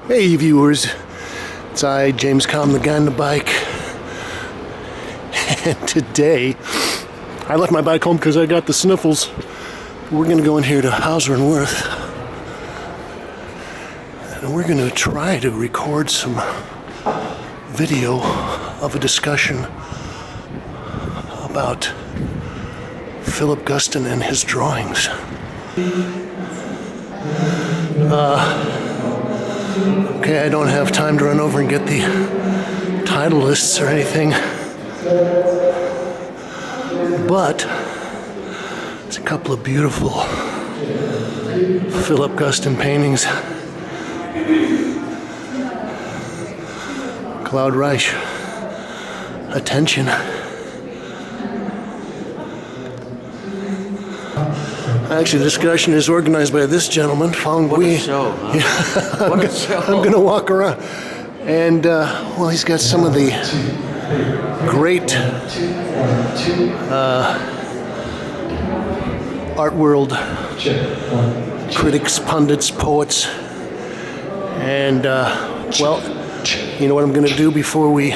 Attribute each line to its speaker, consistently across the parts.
Speaker 1: Hey viewers, it's I, James Klam, the guy on the bike. And today, I left my bike home because I got the sniffles. We're going to go in here to Hauser Wirth. And we're going to try to record some video of a discussion about Philip Guston and his drawings. Okay, I don't have time to run over and get the title lists or anything, but there's a couple of beautiful Philip Guston paintings. Claude Reich, Attention. Actually, the discussion is organized by this gentleman, Phong Bui.
Speaker 2: What a show, huh?
Speaker 1: Yeah,
Speaker 2: what a show.
Speaker 1: I'm going to walk around. And, well, he's got some of the great art world critics, pundits, poets. And, well, you know what I'm going to do before we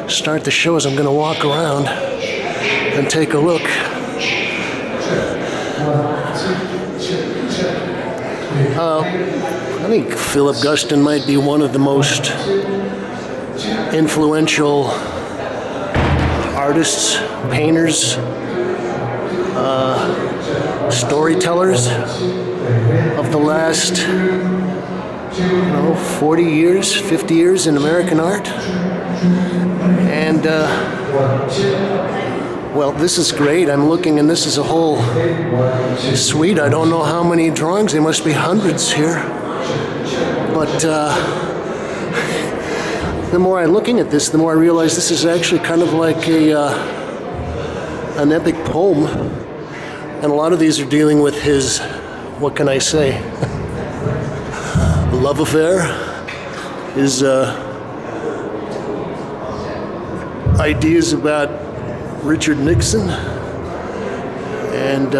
Speaker 1: start the show is I'm going to walk around and take a look. I think Philip Guston might be one of the most influential artists, painters, storytellers of the last 40 years, 50 years in American art. And well, this is great. I'm looking, and this is a whole suite. I don't know how many drawings. There must be hundreds here. But the more I'm looking at this, the more I realize this is actually kind of like an epic poem. And a lot of these are dealing with his, what can I say, love affair, his ideas about Richard Nixon, and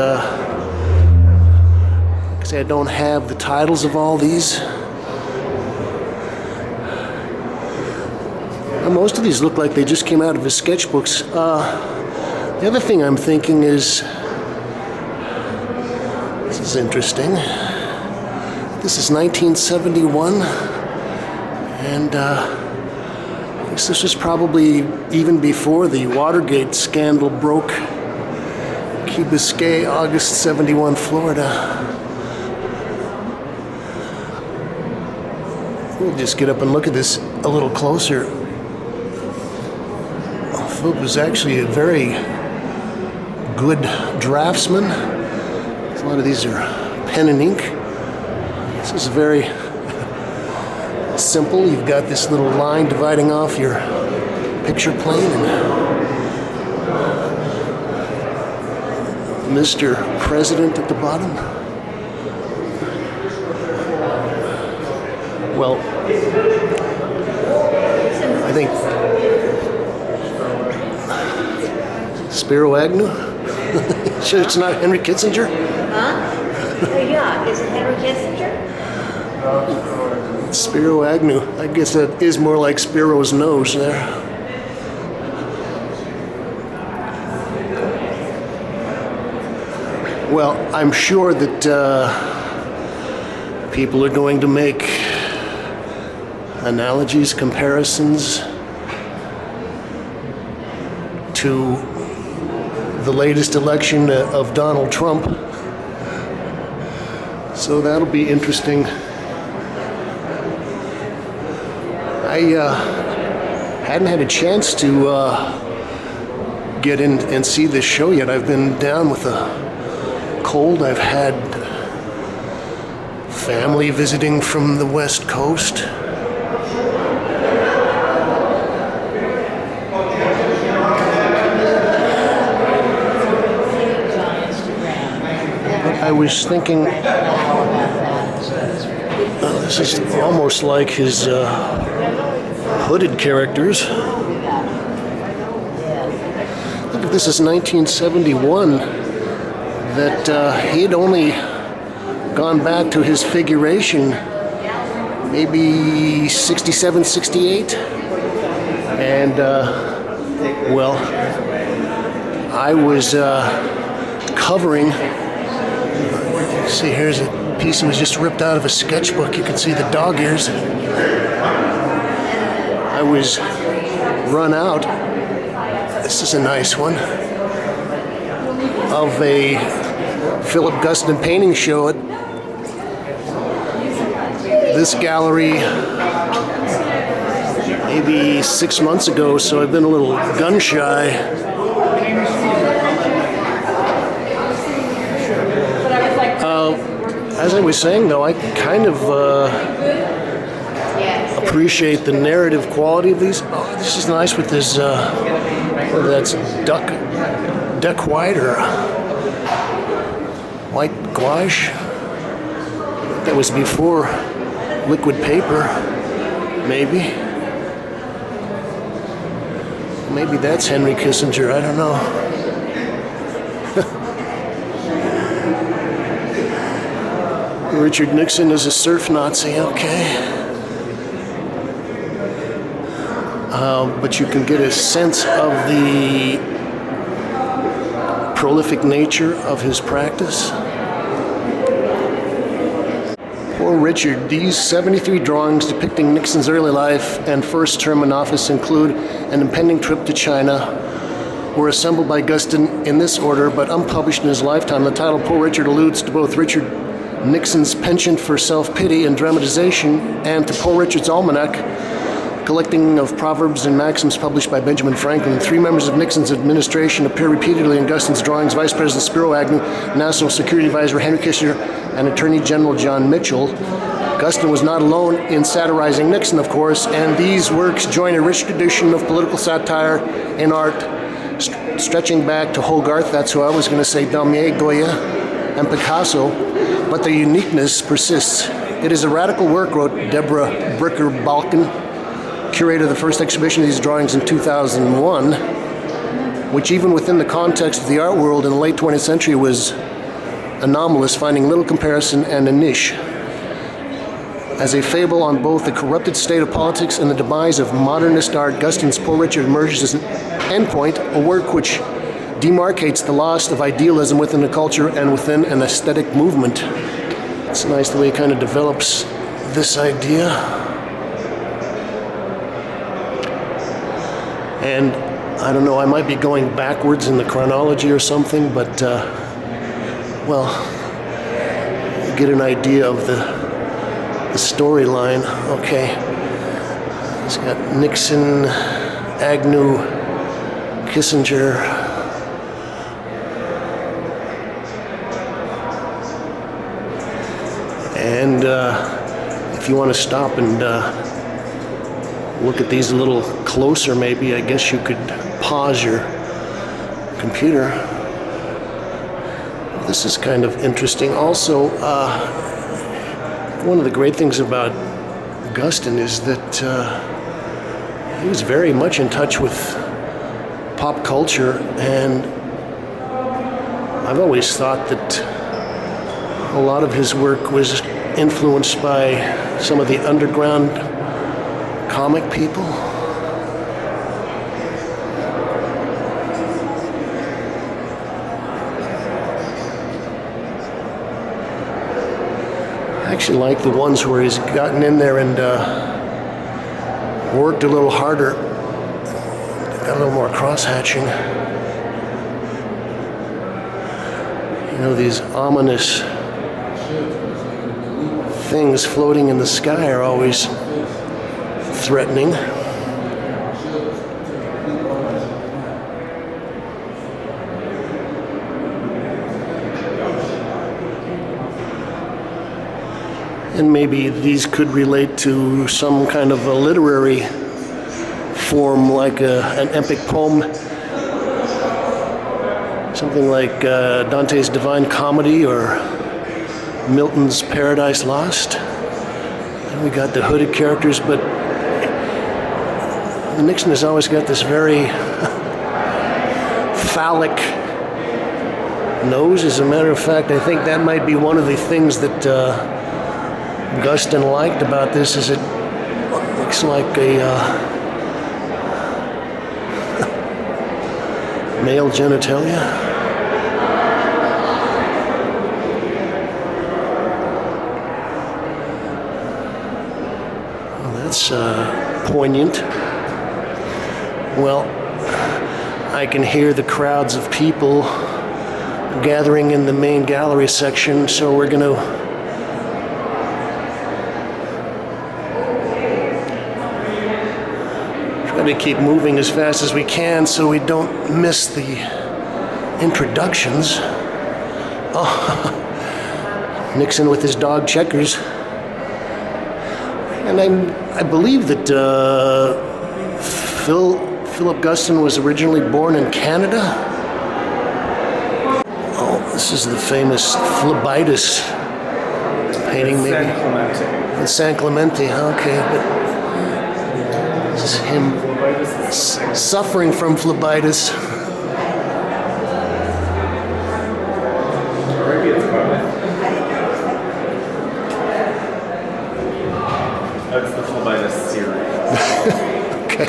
Speaker 1: because I don't have the titles of all these. And most of these look like they just came out of his sketchbooks. The other thing I'm thinking is, this is interesting. This is 1971, and this was probably even before the Watergate scandal broke. Key Biscayne, August 71, Florida. We'll just get up and look at this a little closer. Philip was actually a very good draftsman. A lot of these are pen and ink. This is very simple. You've got this little line dividing off your picture plane, and Mr. President at the bottom. Well, I think Spiro Agnew. Sure, it's not Henry Kissinger.
Speaker 3: Huh? Yeah, is it Henry Kissinger?
Speaker 1: Spiro Agnew. I guess that is more like Spiro's nose there. Well, I'm sure that people are going to make analogies, comparisons to the latest election of Donald Trump. So that'll be interesting. I hadn't had a chance to get in and see this show yet. I've been down with a cold. I've had family visiting from the West Coast. But I was thinking, this is almost like his hooded characters. Look, if this is 1971, that he had only gone back to his figuration maybe 67, 68. And, well, I was covering, see, here's a piece that was just ripped out of a sketchbook. You can see the dog ears. I was run out, this is a nice one, of a Philip Guston painting show at this gallery maybe 6 months ago, so I've been a little gun shy. As I was saying, though, I kind of appreciate the narrative quality of these. Oh, this is nice with this, whether that's duck white or white gouache. That was before liquid paper, maybe. Maybe that's Henry Kissinger, I don't know. Richard Nixon is a surf Nazi, okay. But you can get a sense of the prolific nature of his practice. Poor Richard, these 73 drawings depicting Nixon's early life and first term in office include an impending trip to China, were assembled by Guston in this order, but unpublished in his lifetime. The title Poor Richard alludes to both Richard Nixon's penchant for self-pity and dramatization, and to Poor Richard's Almanac, collecting of proverbs and maxims published by Benjamin Franklin. Three members of Nixon's administration appear repeatedly in Guston's drawings: Vice President Spiro Agnew, National Security Advisor Henry Kissinger, and Attorney General John Mitchell. Guston was not alone in satirizing Nixon, of course, and these works join a rich tradition of political satire in art, stretching back to Hogarth, that's who I was going to say, Daumier, Goya, and Picasso, but their uniqueness persists. It is a radical work, wrote Deborah Bricker-Balkin, curator of the first exhibition of these drawings in 2001, which even within the context of the art world in the late 20th century was anomalous, finding little comparison and a niche. As a fable on both the corrupted state of politics and the demise of modernist art, Guston's Poor Richard emerges as an endpoint, a work which demarcates the loss of idealism within a culture and within an aesthetic movement. It's nice the way he kind of develops this idea. And I don't know, I might be going backwards in the chronology or something, but, well, you get an idea of the storyline. Okay. It's got Nixon, Agnew, Kissinger. And if you want to stop and look at these a little closer, maybe, I guess you could pause your computer. This is kind of interesting. Also, one of the great things about Guston is that he was very much in touch with pop culture, and I've always thought that a lot of his work was influenced by some of the underground comic people. I actually like the ones where he's gotten in there and worked a little harder, got a little more cross-hatching. You know, these ominous things floating in the sky are always threatening. And maybe these could relate to some kind of a literary form, like an epic poem, something like Dante's Divine Comedy or Milton's Paradise Lost. And we got the hooded characters, but Nixon has always got this very phallic nose. As a matter of fact, I think that might be one of the things that Guston liked about this is it looks like a male genitalia. Well, that's poignant. Well, I can hear the crowds of people gathering in the main gallery section, so we're going to try to keep moving as fast as we can so we don't miss the introductions. Oh, Nixon with his dog Checkers. And I believe that Philip Guston was originally born in Canada. Oh, this is the famous phlebitis painting, maybe. San Clemente, okay. But this is him suffering from phlebitis.
Speaker 2: That's the phlebitis series.
Speaker 1: Okay.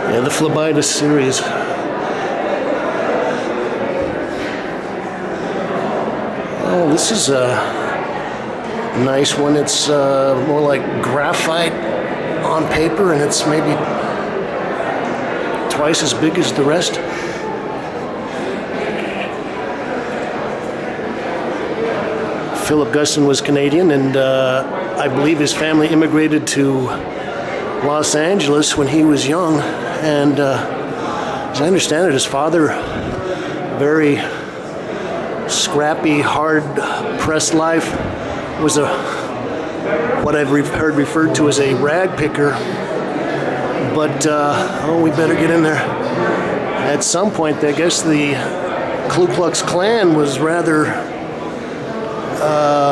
Speaker 1: Yeah, the phlebitis series. Oh, this is a nice one. It's more like graphite on paper, and it's maybe twice as big as the rest. Philip Guston was Canadian, and I believe his family immigrated to Los Angeles when he was young. And as I understand it, his father, very scrappy, hard-pressed life, was what I've heard referred to as a rag picker. But, we better get in there. At some point, I guess the Ku Klux Klan was rather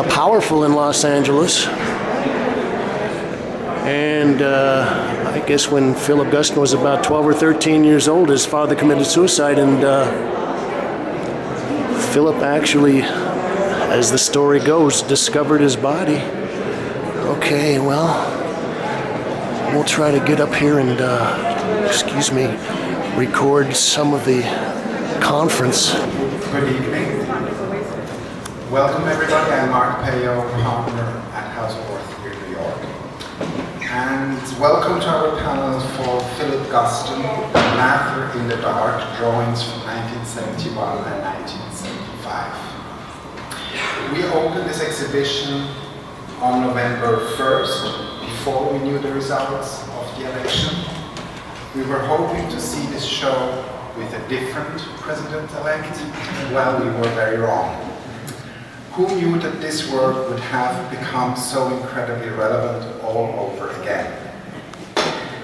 Speaker 1: powerful in Los Angeles. And I guess when Philip Guston was about 12 or 13 years old, his father committed suicide, and Philip actually, as the story goes, discovered his body. Okay, well, we'll try to get up here and, record some of the conference.
Speaker 4: Good evening. Welcome everybody. I'm Mark Payo, partner at Hauser Wirth here in New York. And welcome to our panel for Philip Guston, Matter in the Dark, Drawings from 1971 and 1975. We opened this exhibition on November 1st, before we knew the results of the election. We were hoping to see this show with a different president-elect. Well, we were very wrong. Who knew that this work would have become so incredibly relevant all over again?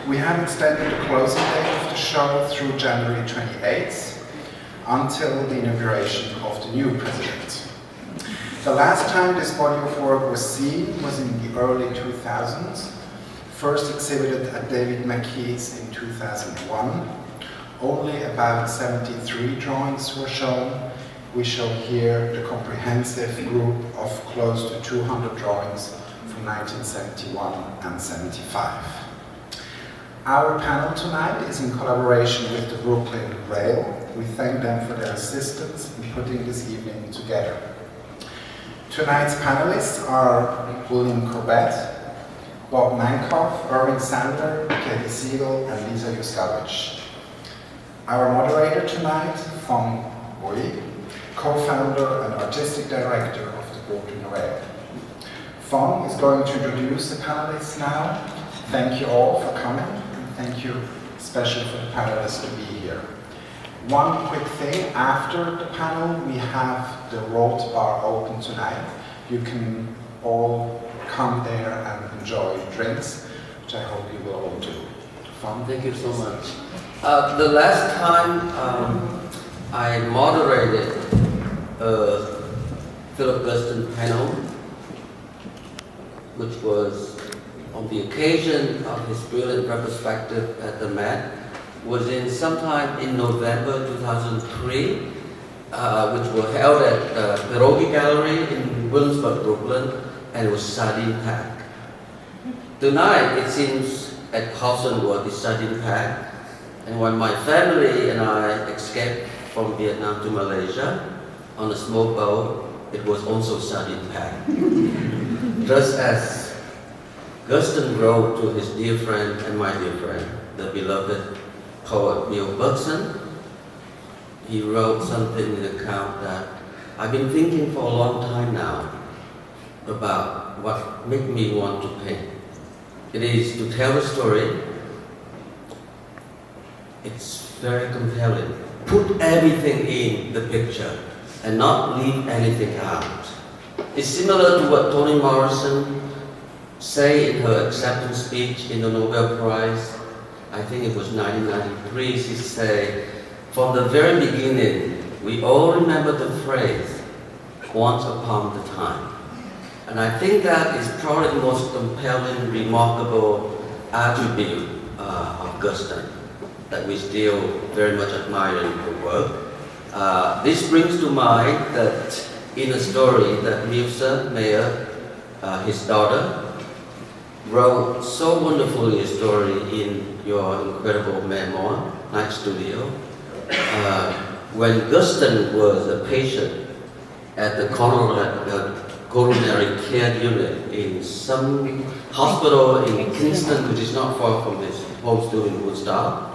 Speaker 4: We have extended the closing date of the show through January 28th until the inauguration of the new president. The last time this body of work was seen was in the early 2000s, first exhibited at David McKee's in 2001. Only about 73 drawings were shown. We show here the comprehensive group of close to 200 drawings from 1971 and 75. Our panel tonight is in collaboration with the Brooklyn Rail. We thank them for their assistance in putting this evening together. Tonight's panelists are William Corbett, Bob Mankoff, Irving Sandler, Katy Siegel, and Lisa Yuskavage. Our moderator tonight, Phong Bui, co-founder and artistic director of the Brooklyn Rail. Phong is going to introduce the panelists now. Thank you all for coming, and thank you especially for the panelists to be here. One quick thing, after the panel we have the Road Bar open tonight. You can all come there and enjoy drinks, which I hope you will all do. Phong,
Speaker 5: thank you so much. The last time I moderated Philip Guston panel, which was on the occasion of his brilliant retrospective at the Met, was sometime in November 2003, which were held at the Pierogi Gallery in Williamsburg, Brooklyn, and it was sardine packed. Tonight, it seems at Hauser Wirth is sardine packed, and when my family and I escaped from Vietnam to Malaysia on a small boat, it was also sardine packed. Just as Guston wrote to his dear friend and my dear friend, the beloved poet Philip Guston, he wrote something in the account that I've been thinking for a long time now about what made me want to paint. It is to tell a story. It's very compelling. Put everything in the picture and not leave anything out. It's similar to what Toni Morrison said in her acceptance speech in the Nobel Prize. I think it was 1993. She said, from the very beginning, we all remember the phrase, once upon a time. And I think that is probably the most compelling, remarkable attribute of Guston that we still very much admire in her work. This brings to mind that in a story that Musa Mayer, his daughter, wrote so wonderfully a story in your incredible memoir, Night Studio. When Guston was a patient at the coronary care unit in some hospital in Kingston, which is not far from his home studio in Woodstock,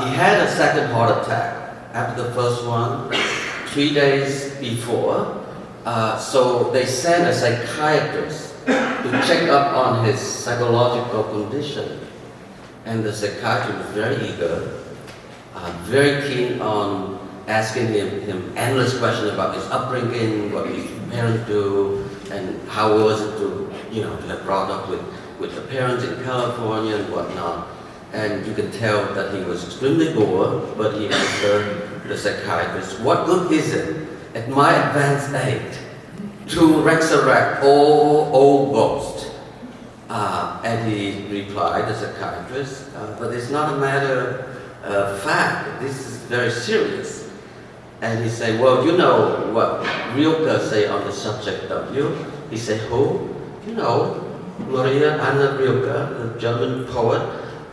Speaker 5: he had a second heart attack after the first one 3 days before. So they sent a psychiatrist to check up on his psychological condition. And the psychiatrist was very eager, very keen on asking him endless questions about his upbringing, what his parents do, and how was it to have brought up with the parents in California and whatnot. And you can tell that he was extremely bored, but he answered the psychiatrist, what good is it at my advanced age to resurrect all old ghosts? And he replied, the psychiatrist, but it's not a matter of fact, this is very serious. And he said, well, you know what Rilke say on the subject, don't you? He said, who? You know, Maria Anna Rilke, the German poet,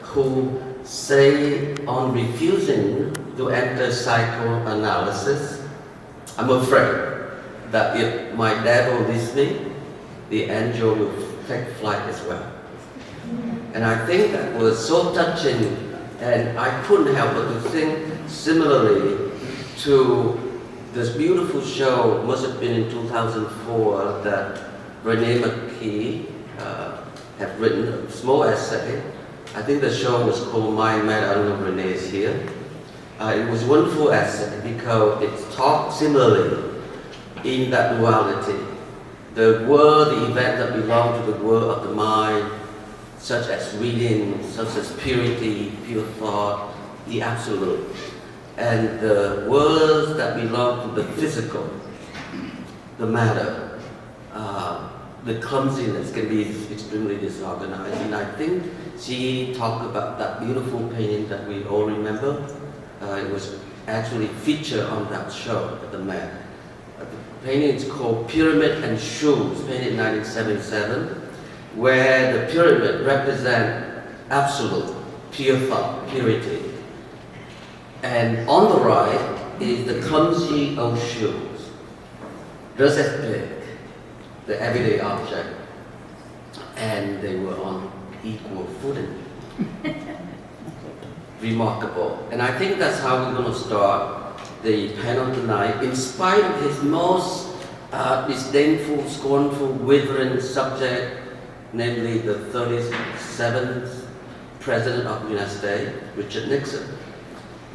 Speaker 5: who say on refusing to enter psychoanalysis, I'm afraid that if my devil leaves me, the angel will take flight as well. And I think that was so touching, and I couldn't help but to think similarly to this beautiful show, must have been in 2004, that Renee McKee had written a small essay. I think the show was called My Mad. I don't know if Renee is here. It was a wonderful essay because it talked similarly in that duality. The world, the event that belong to the world of the mind, such as reading, such as purity, pure thought, the absolute. And the words that belong to the physical, the matter, the clumsiness can be extremely disorganized. And I think she talked about that beautiful painting that we all remember. It was actually featured on that show at the Met. The painting is called Pyramid and Shoes, painted in 1977, where the pyramid represents absolute, pure thought, purity. And on the right is the clumsy old shoes, just as big, the everyday object, and they were on equal footing. Remarkable. And I think that's how we're going to start the panel tonight. In spite of his most disdainful, scornful, withering subject, namely the 37th President of the United States, Richard Nixon.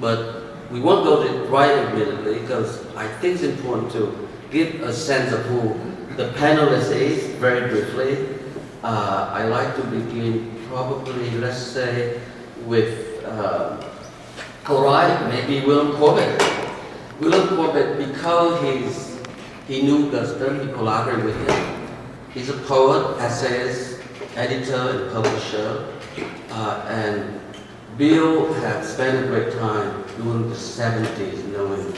Speaker 5: But we won't go to it right immediately because I think it's important to give a sense of who the panelist is very briefly. I like to begin probably, let's say, with maybe William Corbett. William Corbett, because he knew Guston, he collaborated with him. He's a poet, essayist, editor, and publisher, and Bill had spent a great time during the 70s knowing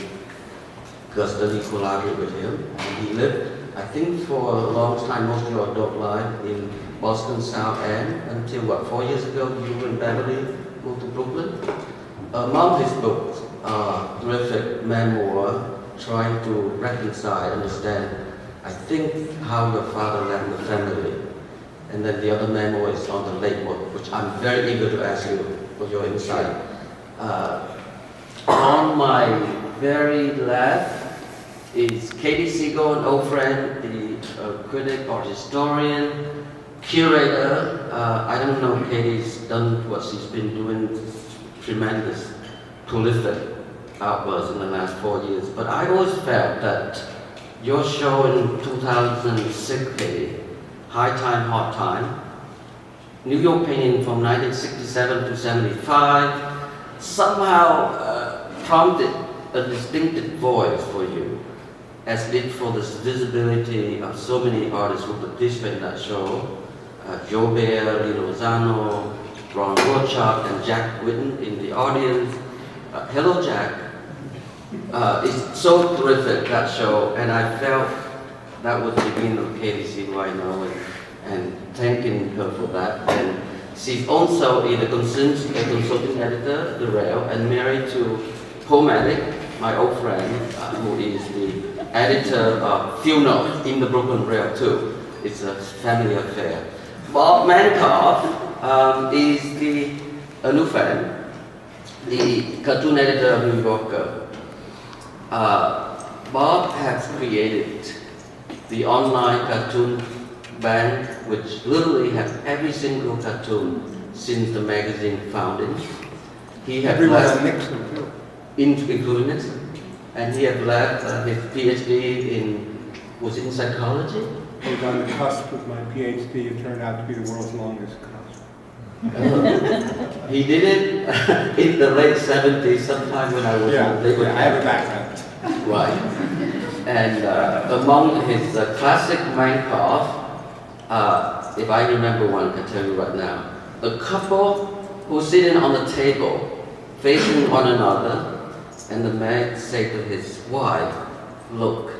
Speaker 5: Guston, he collaborated with him, and he lived, I think, for a long time, most of your adult life in Boston South End until 4 years ago you and Beverly moved to Brooklyn. Among his books, terrific memoir, trying to reconcile, understand, I think, how your father left the family. And then the other memoir is on the late work, which I'm very eager to ask you for your insight. On my very left is Katy Siegel, an old friend, the critic or historian, curator. I don't know, Katy's done what she's been doing, tremendous, prolific outbursts in the last 4 years. But I always felt that your show in 2006, Katy, High Time, Hot Time, New York painting from 1967 to 75, somehow prompted a distinctive voice for you, as did for the visibility of so many artists who participated in that show. Joe Bear, Lee Lozano, Ron Rorschach, and Jack Whitten in the audience. Hello, Jack. It's so terrific, that show, and I felt that was the beginning of Katy Siegel, I know, and thanking her for that. And she's also a consulting editor at The Rail, and married to Paul Malick, my old friend, who is the editor of Few Notes in the Brooklyn Rail too. It's a family affair. Bob Mankoff is a new friend, the cartoon editor of New Yorker. Bob has created the online cartoon bank, which literally has every single cartoon since the magazine founding. He had left
Speaker 6: Nixon too.
Speaker 5: Including Nixon, and he had left his PhD in psychology.
Speaker 6: I was on the cusp with my PhD. It turned out to be the world's longest cusp.
Speaker 5: He did it in the late 70s, sometime when I was
Speaker 6: Yeah,
Speaker 5: on Labor
Speaker 6: I have a background.
Speaker 5: Right. And among his classic Mankoff, if I remember one, I can tell you right now, a couple who's sitting on the table, facing one another, and the man said to his wife, "Look,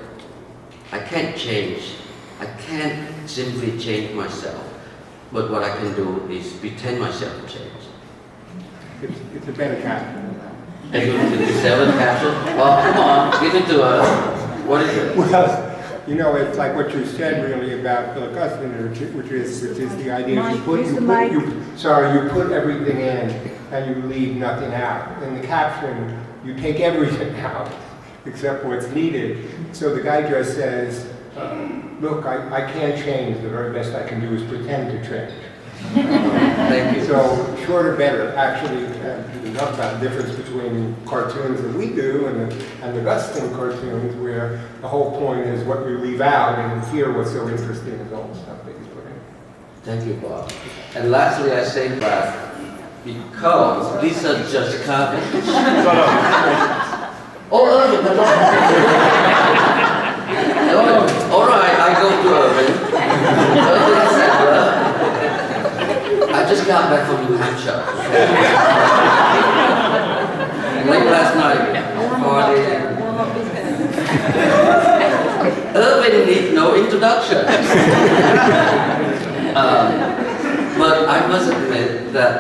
Speaker 5: I can't change. I can't simply change myself. But what I can do is pretend myself to change."
Speaker 6: It's a better caption.
Speaker 5: And you can sell the caption? Well, come on, give it to us. What is it?
Speaker 6: Well, you know, it's like what you said really about Philip Guston, which is the idea
Speaker 3: Mike,
Speaker 6: you put everything in and you leave nothing out. In the caption, you take everything out except what's needed. So the guy just says, "Look, I can't change. The very best I can do is pretend to change."
Speaker 5: Thank you.
Speaker 6: So shorter, better. Actually, we talk about the difference between cartoons that we do and the Guston cartoons, where the whole point is what you leave out, and here what's so interesting is all the stuff that you put in.
Speaker 5: Thank you, Bob. And lastly, I say that because Lisa Yuskavage. Oh, Irving, hello. All right, I go to Irving. Irving Sandler. I just got back from New Hampshire. Late last night, party. Irving needs no introduction. But I must admit that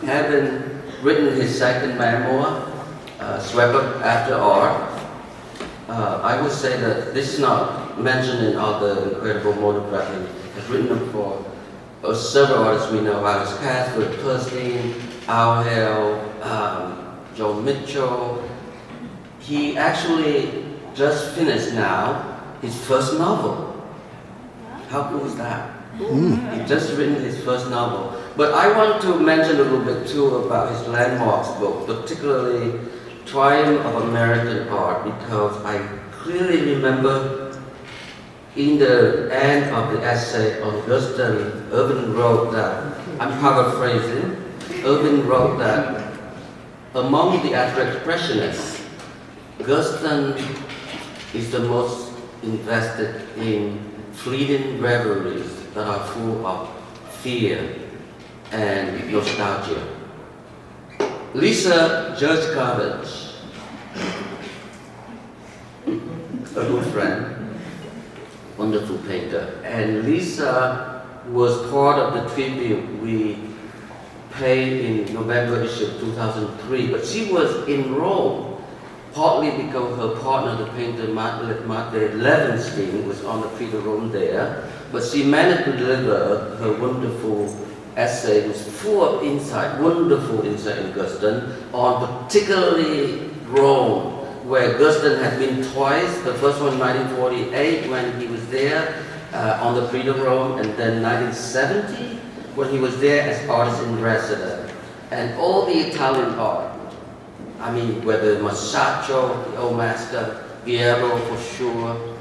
Speaker 5: having written his second memoir, Swept Up After Art, I would say that this is not mentioned in all the incredible monographs. I've written them for several artists we know, Alex Casford, Perstein, Al Hale, Joe Mitchell. He actually just finished now his first novel. How cool is that? He just written his first novel. But I want to mention a little bit too about his landmarks book, particularly Triumph of American Art, because I clearly remember in the end of the essay on Guston, Irving wrote that, I'm paraphrasing, Irving wrote that among the expressionists, Guston is the most invested in fleeting reveries that are full of fear and nostalgia. Lisa Yuskavage wonderful painter. And Lisa was part of the tribute we paid in November issue of 2003, but she was in Rome, partly because her partner, the painter Marte Levenstein, was on the Prix de Rome there, but she managed to deliver her wonderful essay, it was full of insight, wonderful insight in Guston, on particularly Rome, where Guston had been twice, the first one in 1948 when he was there on the Prix de Rome, and then 1970 when he was there as artist in residence. And all the Italian art, I mean, whether Masaccio, the old master, Piero for sure,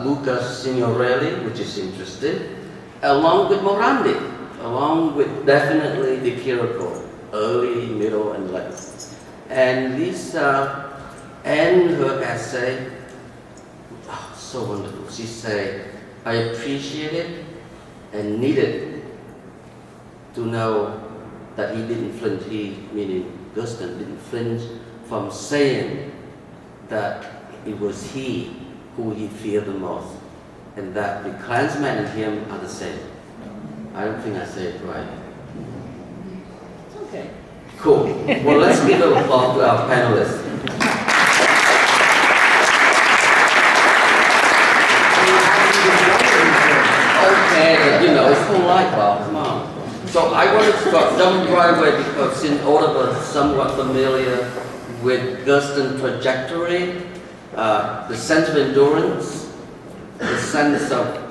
Speaker 5: Luca Signorelli, which is interesting, along with Morandi, along with definitely the curator, early, middle, and late. And Lisa, and her essay, oh, so wonderful. She said, I appreciated and needed to know that he didn't flinch, he, meaning Guston, didn't flinch from saying that it was he who he feared the most, and that the Clansmen and him are the same. I don't think I say it right.
Speaker 3: Okay.
Speaker 5: Cool. Well, let's give an applause to our panelists. Okay, you know, it's polite, Bob, come on. So I want to jump right away because since all of us are somewhat familiar with Guston's trajectory, the sense of endurance, the sense of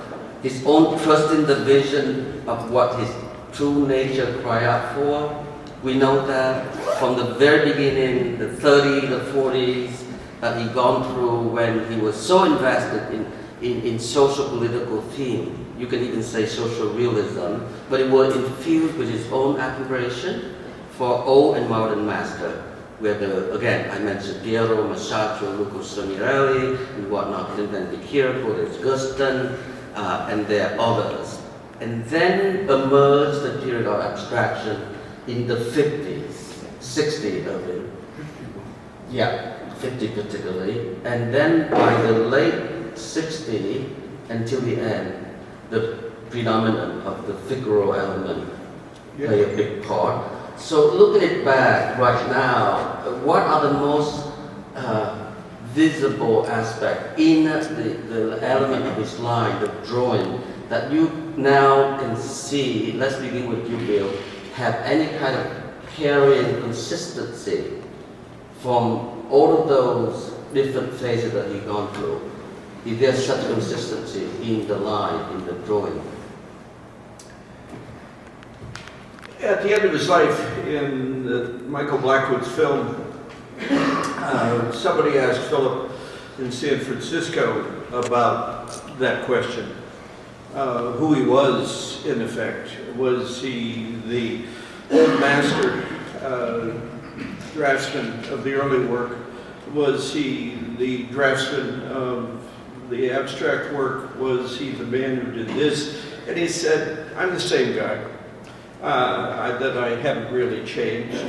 Speaker 5: his own trust in the vision of what his true nature cry out for. We know that from the very beginning, the 30s, the 40s, that he'd gone through when he was so invested in social political theme. You can even say social realism, but it was infused with his own admiration for old and modern master, where again, I mentioned Piero, Masaccio, Luca Signorelli, and whatnot, and then the curator, there's Guston, and there are others. And then emerged the period of abstraction in the 50s, 60s of it. Yeah, 50 particularly. And then by the late 60s until the end, the phenomenon of the Figaro element play a big part. So looking it back right now, what are the most visible aspect in the element of his line, the drawing, that you now can see, let's begin with you, Bill, have any kind of carrying consistency from all of those different phases that you've gone through? Is there such consistency in the line, in the drawing?
Speaker 7: At the end of his life, in Michael Blackwood's film, somebody asked Philip in San Francisco about that question, who he was, in effect. Was he the old master draftsman of the early work? Was he the draftsman of the abstract work? Was he the man who did this? And he said, I'm the same guy. That I haven't really changed.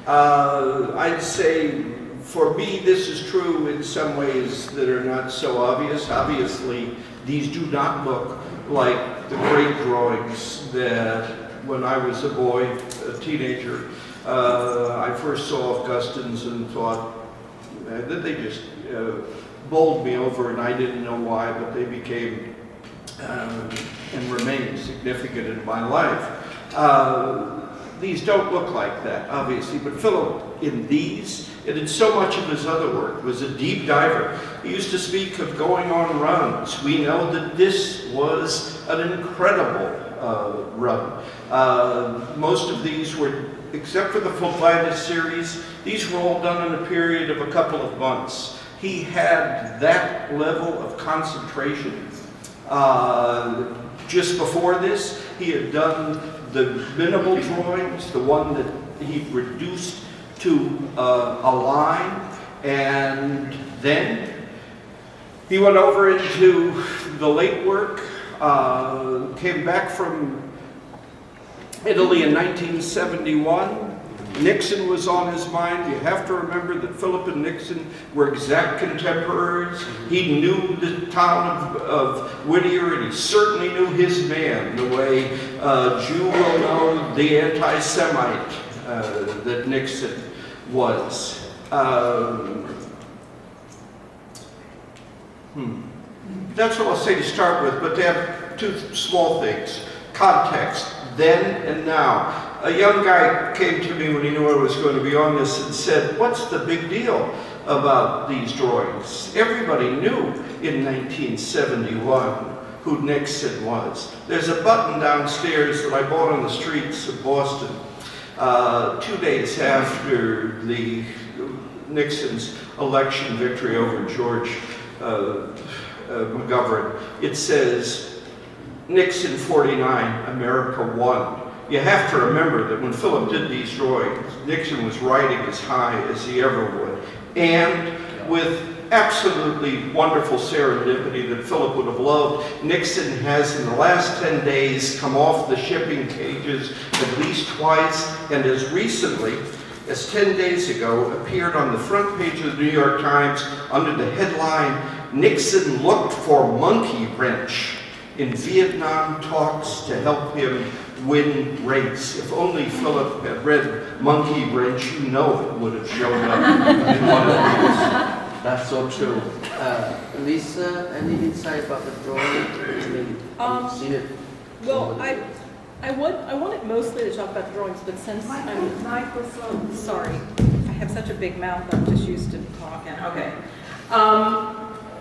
Speaker 7: I'd say, for me, this is true in some ways that are not so obvious. Obviously, these do not look like the great drawings that when I was a boy, a teenager, I first saw of Guston's and thought that they just bowled me over, and I didn't know why, but they became and remain significant in my life. These don't look like that, obviously, but Philip, in these, and in so much of his other work, was a deep diver. He used to speak of going on runs. We know that this was an incredible run. Most of these were, except for the Fulvinus series, these were all done in a period of a couple of months. He had that level of concentration. Just before this, he had done the minimal drawings, the one that he reduced to a line, and then he went over into the late work, came back from Italy in 1971, Nixon was on his mind. You have to remember that Philip and Nixon were exact contemporaries. He knew the town of Whittier, and he certainly knew his man, the way Jew will know the anti-Semite that Nixon was. That's what I'll say to start with, but they have two small things. Context, then and now. A young guy came to me when he knew I was going to be on this and said, what's the big deal about these drawings? Everybody knew in 1971 who Nixon was. There's a button downstairs that I bought on the streets of Boston 2 days after the Nixon's election victory over George McGovern. It says, Nixon 49, America won. You have to remember that when Philip did these drawings, Nixon was riding as high as he ever would. And with absolutely wonderful serendipity that Philip would have loved, Nixon has in the last 10 days come off the shipping cages at least twice, and as recently as 10 days ago appeared on the front page of the New York Times under the headline, Nixon looked for monkey wrench in Vietnam talks to help him win race. If only Philip had read Monkey Wrench, you know it would have shown up in one of these.
Speaker 5: That's so true. Lisa, any insight about the drawing? I mean, you've seen it.
Speaker 8: Well, I wanted mostly to talk about the drawings, but since I'm sorry, I have such a big mouth, I'm just used to talking. Okay.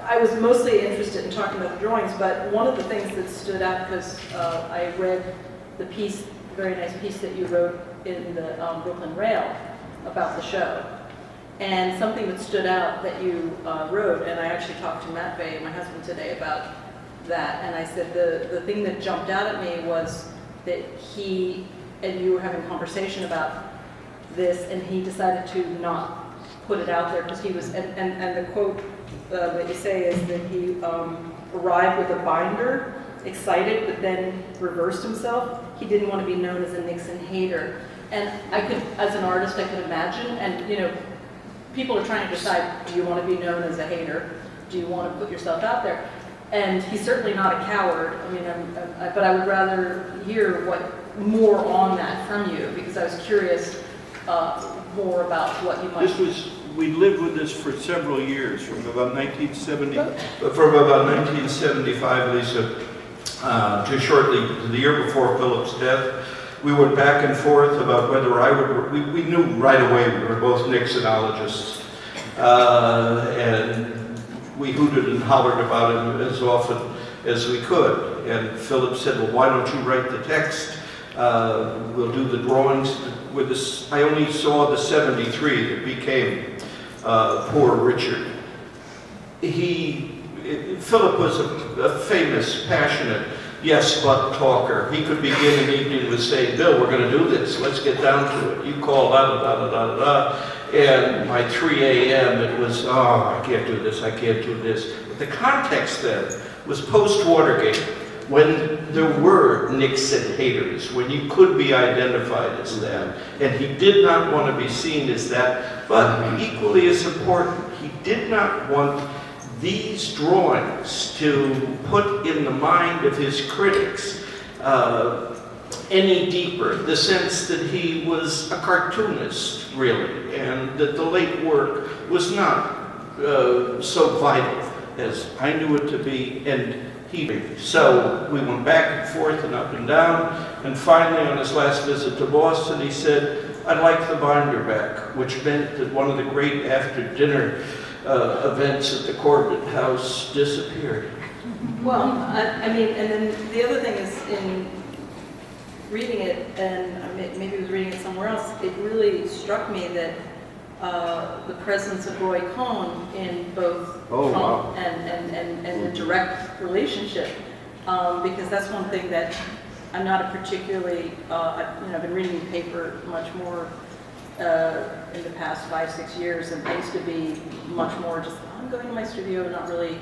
Speaker 8: I was mostly interested in talking about the drawings, but one of the things that stood out, because I read the piece, the very nice piece that you wrote in the Brooklyn Rail about the show. And something that stood out that you wrote, and I actually talked to Matt Bay, my husband, today about that, and I said the thing that jumped out at me was that he and you were having a conversation about this, and he decided to not put it out there because he was, and the quote that you say is that he arrived with a binder, excited, but then reversed himself. He didn't want to be known as a Nixon hater. And I could, as an artist, I could imagine, and you know, people are trying to decide, do you want to be known as a hater? Do you want to put yourself out there? And he's certainly not a coward. I mean, but I would rather hear more on that from you, because I was curious more about what you might.
Speaker 7: We lived with this for several years, from about 1975, Lisa, to shortly to the year before Philip's death. We went back and forth about whether I would, we knew right away we were both Nixonologists, and we hooted and hollered about him as often as we could. And Philip said, well, why don't you write the text? We'll do the drawings. With this, I only saw the 73 that became Poor Richard. Philip was a famous, passionate, yes, but talker. He could begin an evening with saying, Bill, we're going to do this. Let's get down to it. You call da-da-da-da-da-da. And by 3 a.m. it was, oh, I can't do this, I can't do this. But the context then was post-Watergate, when there were Nixon haters, when you could be identified as that. And he did not want to be seen as that. But equally as important, he did not want these drawings to put in the mind of his critics any deeper, the sense that he was a cartoonist, really, and that the late work was not so vital as I knew it to be, and so we went back and forth and up and down, and finally on his last visit to Boston he said, I'd like the binder back, which meant that one of the great after-dinner events at the Corbett house disappeared.
Speaker 8: Well, I mean, and then the other thing is in reading it, and maybe I was reading it somewhere else, it really struck me that the presence of Roy Cohn in both Trump and the direct relationship, because that's one thing that I'm not a particularly, I've been reading the paper much more in the past 5-6 years, and I used to be much more just, I'm going to my studio, not really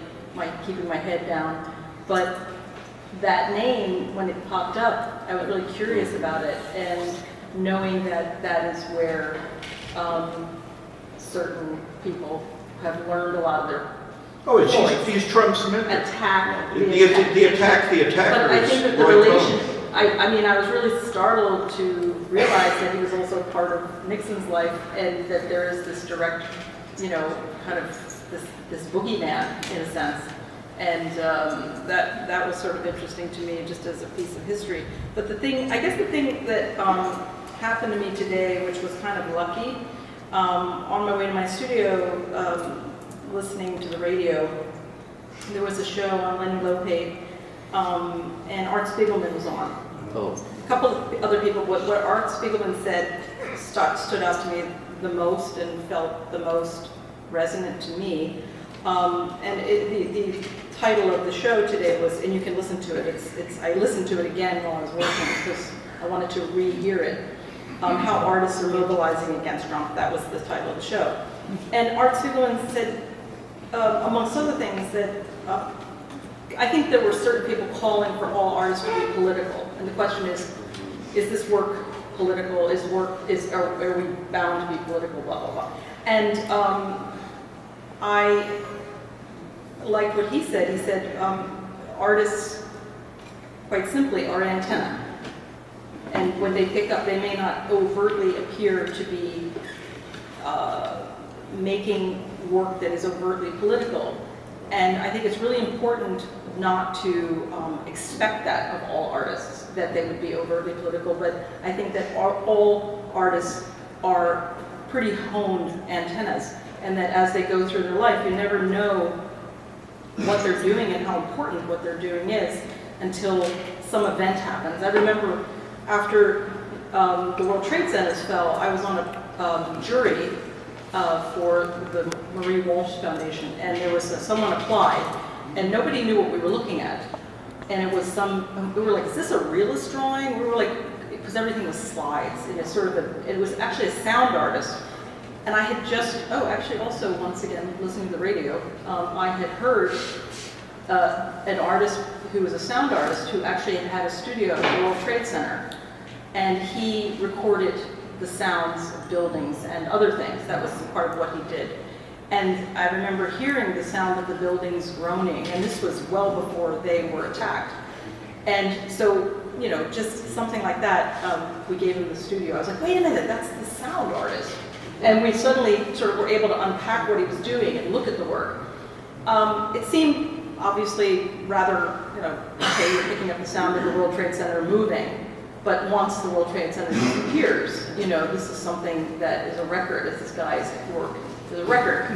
Speaker 8: keeping my head down. But that name, when it popped up, I was really curious about it, and knowing that that is where certain people have learned a lot of their
Speaker 7: Oh, he's Trump's amendment.
Speaker 8: attack.
Speaker 7: The attackers.
Speaker 8: But I think that the relation, I mean, I was really startled to realize that he was also part of Nixon's life, and that there is this direct, kind of this boogeyman in a sense. And that was sort of interesting to me, just as a piece of history. But the thing that happened to me today, which was kind of lucky, on my way to my studio, listening to the radio, there was a show on Lenny Lopate, and Art Spiegelman was on.
Speaker 5: Oh.
Speaker 8: A couple of other people, what Art Spiegelman said stood out to me the most and felt the most resonant to me. And the title of the show today was, and you can listen to it, I listened to it again while I was working because I wanted to rehear it, How Artists Are Mobilizing Against Trump. That was the title of the show. And Art Spiegelman said, amongst other things, that I think there were certain people calling for all artists to be political. And the question is this work political? Are we bound to be political? Blah, blah, blah. And I like what he said. He said artists, quite simply, are antenna. And when they pick up, they may not overtly appear to be making work that is overtly political. And I think it's really important not to expect that of all artists, that they would be overtly political, but I think that all artists are pretty honed antennas, and that as they go through their life, you never know what they're doing and how important what they're doing is until some event happens. I remember after the World Trade Centers fell, I was on a jury for the Marie Walsh Foundation, and there was someone applied, and nobody knew what we were looking at. And it was we were like, is this a realist drawing? We were like, because everything was slides, and it's sort of it was actually a sound artist. And I had just, actually also, once again, listening to the radio, I had heard an artist who was a sound artist who actually had a studio at the World Trade Center, and he recorded the sounds of buildings and other things. That was part of what he did. And I remember hearing the sound of the buildings groaning, and this was well before they were attacked. And so, just something like that, we gave him the studio. I was like, wait a minute, that's the sound artist. And we suddenly sort of were able to unpack what he was doing and look at the work. It seemed obviously rather, okay, you're picking up the sound of the World Trade Center moving. But once the World Trade Center disappears, this is something that is a record, as this guy's work is a record.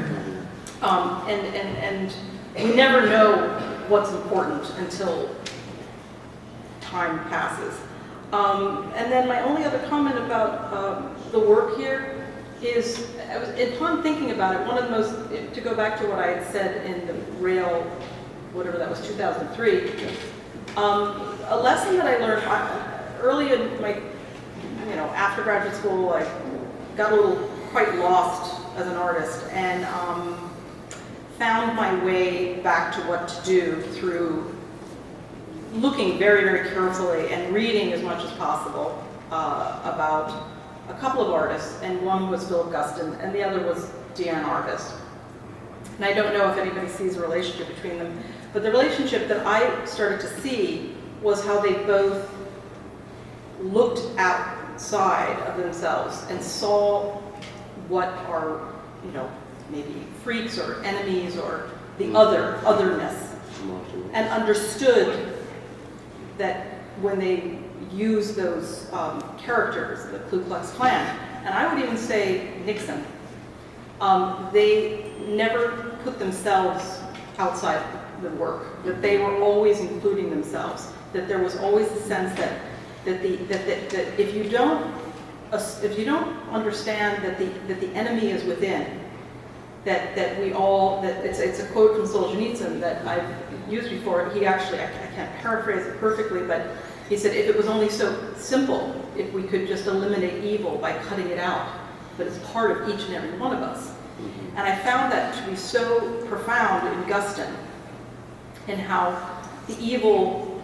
Speaker 8: And we never know what's important until time passes. And then my only other comment about the work here is, upon thinking about it, one of the most, to go back to what I had said in the Rail, whatever that was, 2003, a lesson that I learned early in my, after graduate school, I got a little quite lost as an artist, and found my way back to what to do through looking very, very carefully and reading as much as possible about a couple of artists, and one was Philip Guston, and the other was Deanne Arvis. And I don't know if anybody sees a relationship between them, but the relationship that I started to see was how they both looked outside of themselves and saw what are, maybe freaks or enemies or the otherness, and understood that when they use those characters, the Ku Klux Klan, and I would even say Nixon, they never put themselves outside the work, that they were always including themselves, that there was always a sense that if you don't understand that the enemy is within, that it's a quote from Solzhenitsyn that I've used before. He actually, I can't paraphrase it perfectly, but he said, if it was only so simple, if we could just eliminate evil by cutting it out, but it's part of each and every one of us. And I found that to be so profound in Guston, in how the evil,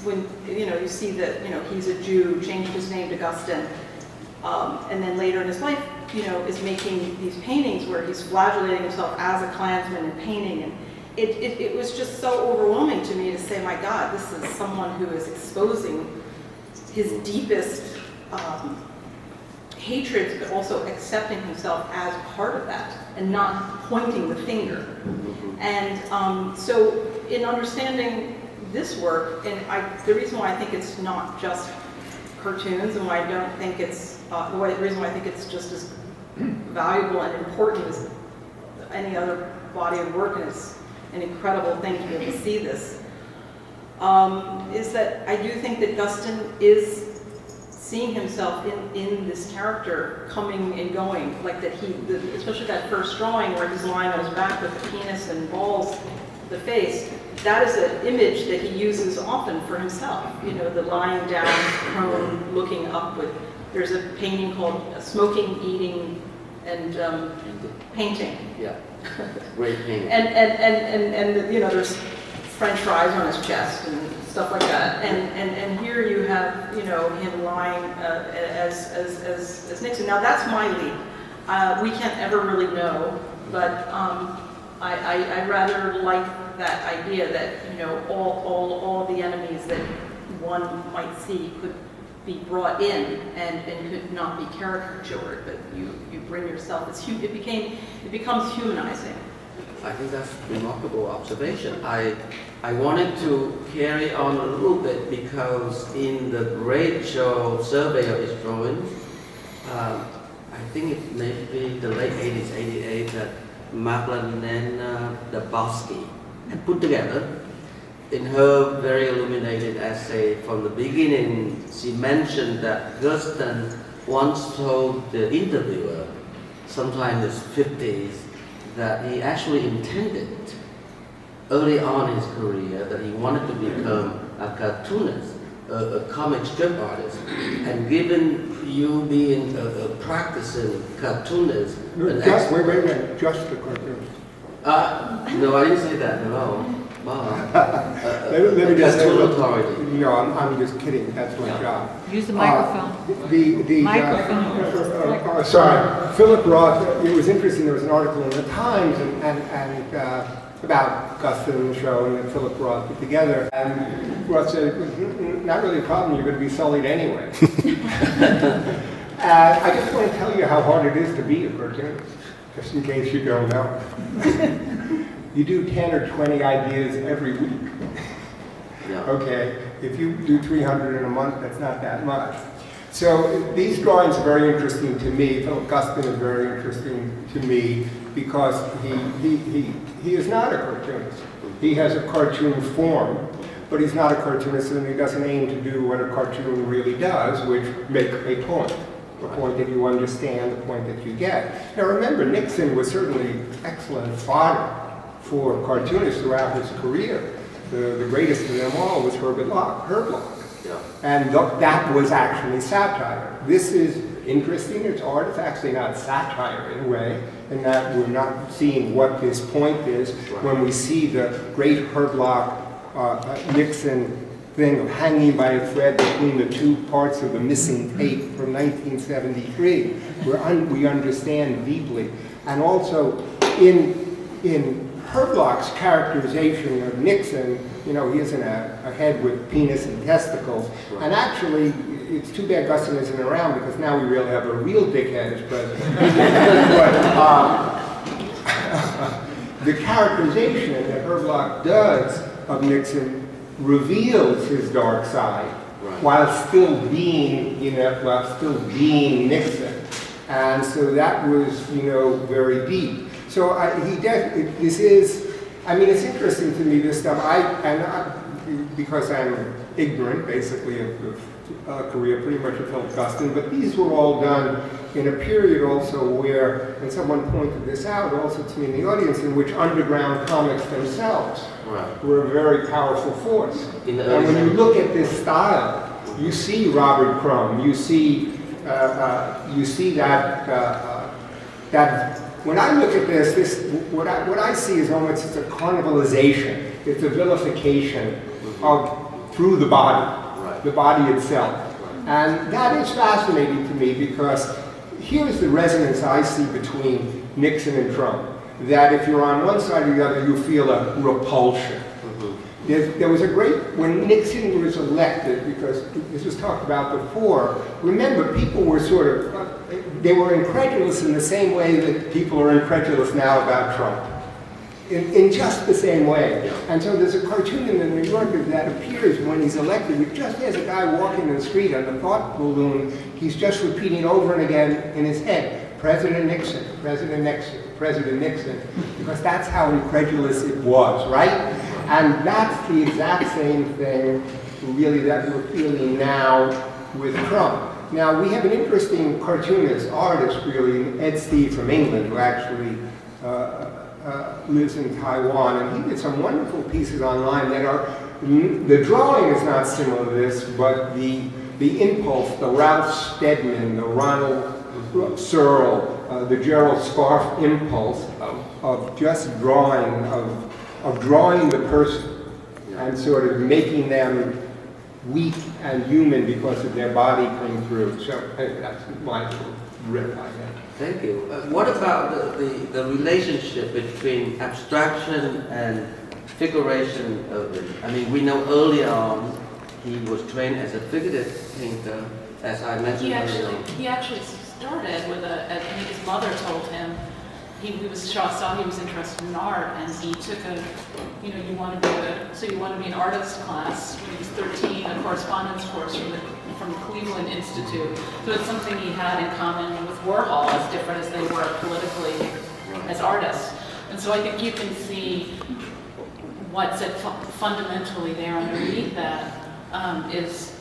Speaker 8: when you see that he's a Jew, changed his name to Guston, And then later in his life, is making these paintings where he's flagellating himself as a Klansman and painting. And it was just so overwhelming to me to say, my God, this is someone who is exposing his deepest hatreds, but also accepting himself as part of that and not pointing the finger. And so in understanding this work, and the reason why I think it's not just cartoons, and why I don't think it's, the reason why I think it's just as valuable and important as any other body of work, and it's an incredible thing to be able to see this, is that I do think that Guston is seeing himself in this character coming and going, like that especially that first drawing where he's lying on his back with the penis and balls, the face, that is an image that he uses often for himself. The lying down, prone, looking up with, there's a painting called Smoking, Eating, and Painting.
Speaker 5: Yeah, great painting.
Speaker 8: And there's French fries on his chest and stuff like that. And here you have, him lying as Nixon. Now that's my lead. We can't ever really know, but I rather like that idea that, all the enemies that one might see could be brought in and could not be caricatured, but you bring yourself, it becomes humanizing.
Speaker 5: I think that's a remarkable observation. I wanted to carry on a little bit because in the great show survey of his drawing, I think it may be the late 80s, 88, that Magdalena Dabowski had put together in her very illuminated essay from the beginning. She mentioned that Guston once told the interviewer, sometime in his 50s, that he actually intended early on in his career that he wanted to become a cartoonist, a comic strip artist, and given you being a practicing cartoonist,
Speaker 6: Wait, just a cartoonist.
Speaker 5: No, I didn't say that at all. Wow.
Speaker 6: Let me just say,
Speaker 5: cartoon authority.
Speaker 6: No, I'm just kidding. That's my job.
Speaker 9: Use the microphone.
Speaker 6: Microphone. Sorry, Philip Roth. It was interesting. There was an article in the Times and about Guston and the show, and that Philip Roth put together. And Roth said, "Not really a problem. You're going to be sullied anyway." I just want to tell you how hard it is to be a cartoonist, just in case you don't know. You do 10 or 20 ideas every week.
Speaker 5: Yeah.
Speaker 6: Okay, if you do 300 in a month, that's not that much. So these drawings are very interesting to me. Philip Guston is very interesting to me because he is not a cartoonist. He has a cartoon form, but he's not a cartoonist, and he doesn't aim to do what a cartoon really does, which make a point that you understand, the point that you get. Now remember, Nixon was certainly excellent fodder for cartoonists throughout his career. The greatest of them all was Herb Block.
Speaker 5: Yeah.
Speaker 6: And that was actually satire. This is interesting, it's art, it's actually not satire in a way, in that we're not seeing what this point is when we see the great Herb Block Nixon thing of hanging by a thread between the two parts of the missing tape from 1973, where we understand deeply. And also in Herb Block's characterization of Nixon, he isn't a head with penis and testicles. Right. And actually, it's too bad Guston isn't around because now we really have a real dickhead as president. But the characterization that Herb Block does of Nixon reveals his dark side, right, while still being Nixon. And so that was, very deep. So it's interesting to me, this stuff. Because I'm ignorant, basically, of career pretty much of Philip Guston, but these were all done in a period also where, and someone pointed this out also to me in the audience, in which underground comics themselves were a very powerful force. And when you look at this style, you see Robert Crumb, you see that. When I look at this what I see is almost it's a carnivalization. It's a vilification of through the body itself. And that is fascinating to me because here's the resonance I see between Nixon and Trump. That if you're on one side or the other, you feel a repulsion. There was a great, when Nixon was elected, because this was talked about before, remember people were sort of, they were incredulous in the same way that people are incredulous now about Trump. In just the same way. And so there's a cartoon in the New Yorker that appears when he's elected, it just has a guy walking in the street on the thought balloon, he's just repeating over and again in his head, President Nixon, President Nixon, President Nixon, because that's how incredulous it was, right? And that's the exact same thing, really, that we're feeling now with Trump. Now, we have an interesting cartoonist, artist, really, Ed Steve from England, who actually lives in Taiwan, and he did some wonderful pieces online that are, the drawing is not similar to this, but the impulse, the Ralph Steadman, the Ronald Searle, the Gerald Scarf impulse of just drawing, of drawing the person and sort of making them weak and human because of their body coming through. So that's my little riff, I guess.
Speaker 5: Thank you. What about the relationship between abstraction and figuration of it? I mean, we know early on he was trained as a figurative painter, as I mentioned earlier.
Speaker 9: He actually started with his mother told him he saw he was interested in art, and he took you want to be an artist class when he was 13, a correspondence course from the Cleveland Institute. So it's something he had in common with Warhol, as different as they were politically as artists. And so I think you can see what's fundamentally there underneath that is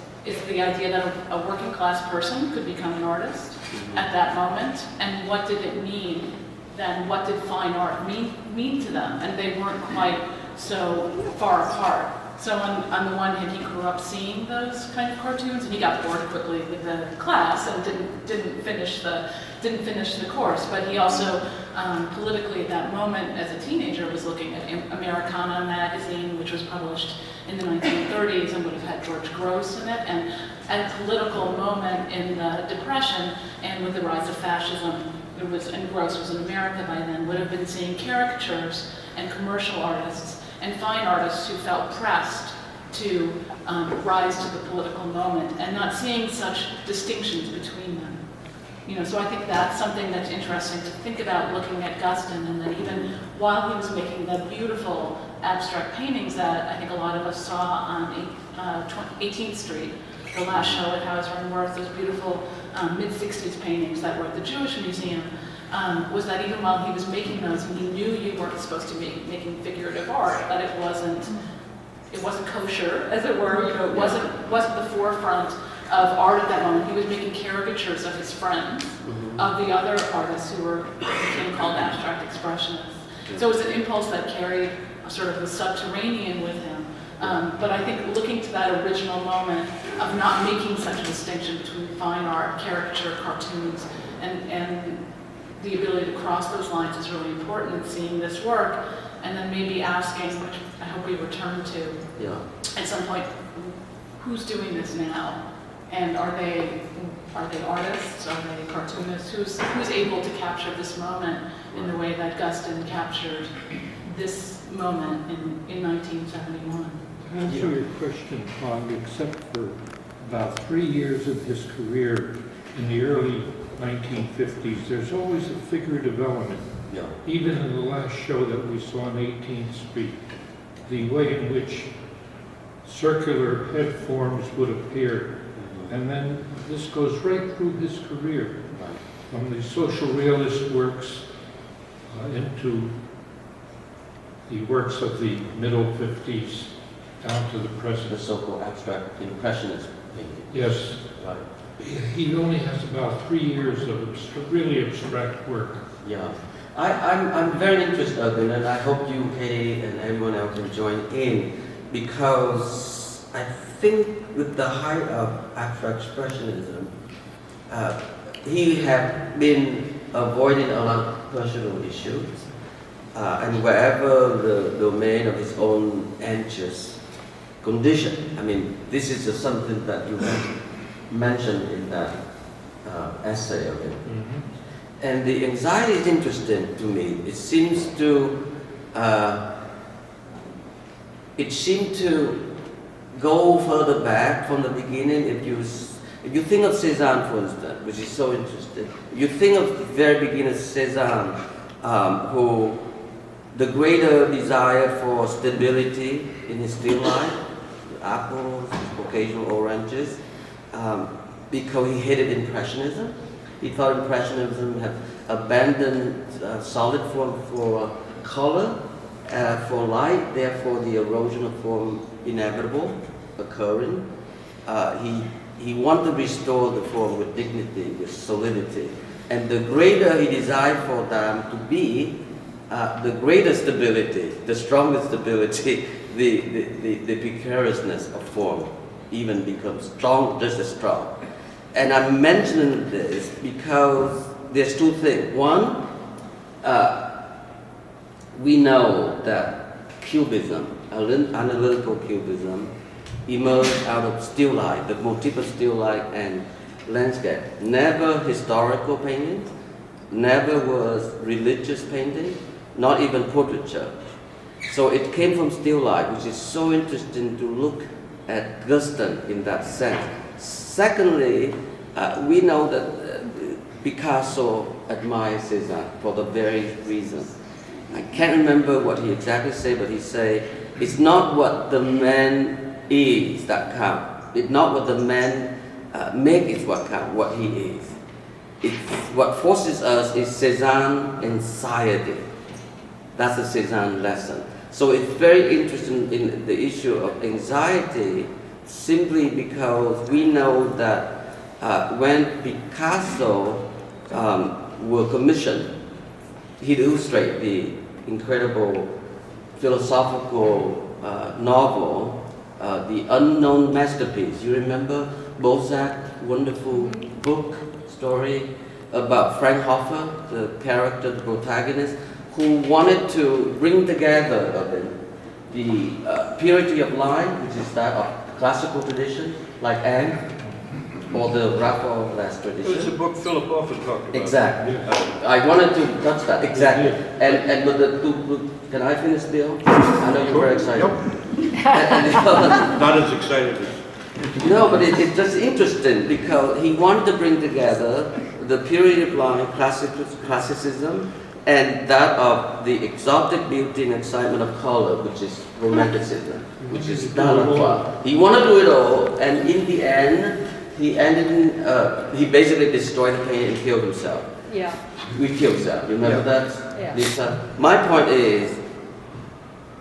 Speaker 9: the idea that a working class person could become an artist at that moment, and what did it mean then? What did fine art mean to them? And they weren't quite so far apart. So on the one hand, he grew up seeing those kind of cartoons, and he got bored quickly with the class and didn't finish the course. But he also politically at that moment, as a teenager, was looking at Americana magazine, which was published in the 1930s and would have had George Grosz in it. And at a political moment in the Depression and with the rise of fascism, and Grosz was in America by then, would have been seeing caricatures and commercial artists and fine artists who felt pressed to rise to the political moment and not seeing such distinctions between them. So I think that's something that's interesting to think about looking at Guston, and that even while he was making the beautiful abstract paintings that I think a lot of us saw on 18th Street, the last show at Hauser Wirth, those beautiful mid-60s paintings that were at the Jewish Museum, was that even while he was making those, and he knew you weren't supposed to be making figurative art, that it wasn't kosher, as it were. It wasn't the forefront of art at that moment. He was making caricatures of his friends, of the other artists who became called abstract expressionists. So it was an impulse that carried a sort of the subterranean with him. But I think looking to that original moment of not making such a distinction between fine art, caricature, cartoons, and the ability to cross those lines is really important in seeing this work, and then maybe asking, which I hope we return to at some point, who's doing this now? And are they artists? Are they cartoonists? Who's able to capture this moment in the way that Guston captured this moment in 1971?
Speaker 10: To answer your question, Phong, except for about 3 years of his career in the early 1950s, there's always a figurative element. Even in the last show that we saw on 18th Street, the way in which circular head forms would appear. And then this goes right through his career, from the social realist works into the works of the middle 50s down to the present.
Speaker 5: The so-called abstract impressionist painting.
Speaker 10: Yes.
Speaker 5: Right.
Speaker 10: He only has about 3 years of really abstract work.
Speaker 5: Yeah. I'm very interested, Irving, and I hope you, Katie, and everyone else can join in, because I think with the height of abstract expressionism, he had been avoiding a lot of personal issues, and wherever the domain of his own anxious condition. I mean, this is just something that you have mentioned in that essay of it. And the anxiety is interesting to me. It seems to go further back from the beginning. If you think of Cézanne, for instance, which is so interesting, you think of the very beginning of Cézanne, who the greater desire for stability in his still life, apples, occasional oranges, because he hated Impressionism. He thought Impressionism had abandoned solid form for color, for light, therefore the erosion of form inevitable, occurring. He wanted to restore the form with dignity, with solidity. And the greater he desired for them to be, the greater stability, the stronger stability, the precariousness of form even becomes strong, just as strong. And I'm mentioning this because there's two things. One, we know that Cubism, analytical Cubism, emerged out of still life, the motif of still life and landscape. Never historical painting, never was religious painting, not even portraiture. So it came from still life, which is so interesting to look at Guston in that sense. Secondly, we know that Picasso admired Cézanne for the very reason. I can't remember what he exactly said, but he said, it's not what the man is that counts. It's not what the man makes is what counts, what he is. It's what forces us is Cézanne anxiety. That's a Cézanne lesson. So it's very interesting in the issue of anxiety, simply because we know that when Picasso were commissioned, he'd illustrate the incredible philosophical novel, The Unknown Masterpiece. You remember Balzac's wonderful book, story about Fraunhofer, the character, the protagonist, who wanted to bring together the purity of line, which is that of classical tradition, like Anne, or the Raphaelite tradition.
Speaker 7: It's a book Philip often talked about.
Speaker 5: Exactly. I wanted to touch that, exactly. And with the two, can I finish, Bill? I know you're very excited.
Speaker 7: Not as excited as...
Speaker 5: No, but it's just interesting because he wanted to bring together the period of line, classicism, and that of the exotic beauty and excitement of color, which is romanticism, which is Delacroix. He wanted to do it all, and in the end, he basically destroyed the painting and killed himself.
Speaker 8: Yeah.
Speaker 5: We killed himself. Remember that,
Speaker 8: Yeah.
Speaker 5: Lisa? My point is,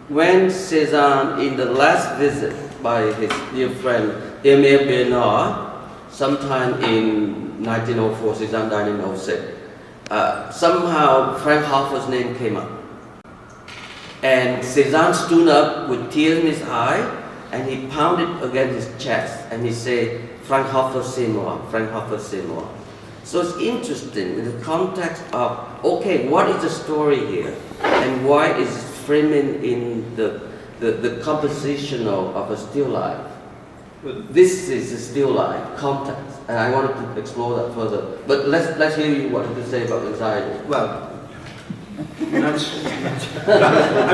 Speaker 5: when Cézanne, in the last visit by his dear friend Émile Bernard, sometime in 1904, Cézanne died in 1906, somehow Fraunhofer's name came up. And Cézanne stood up with tears in his eye, and he pounded against his chest, and he said, Fraunhofer, c'est moi, Fraunhofer, c'est moi. So it's interesting in the context of, okay, what is the story here? And why is it framing in the composition of a still life? This is a still life context, and I wanted to explore that further. But let's hear you what to say about anxiety.
Speaker 7: Well, I'm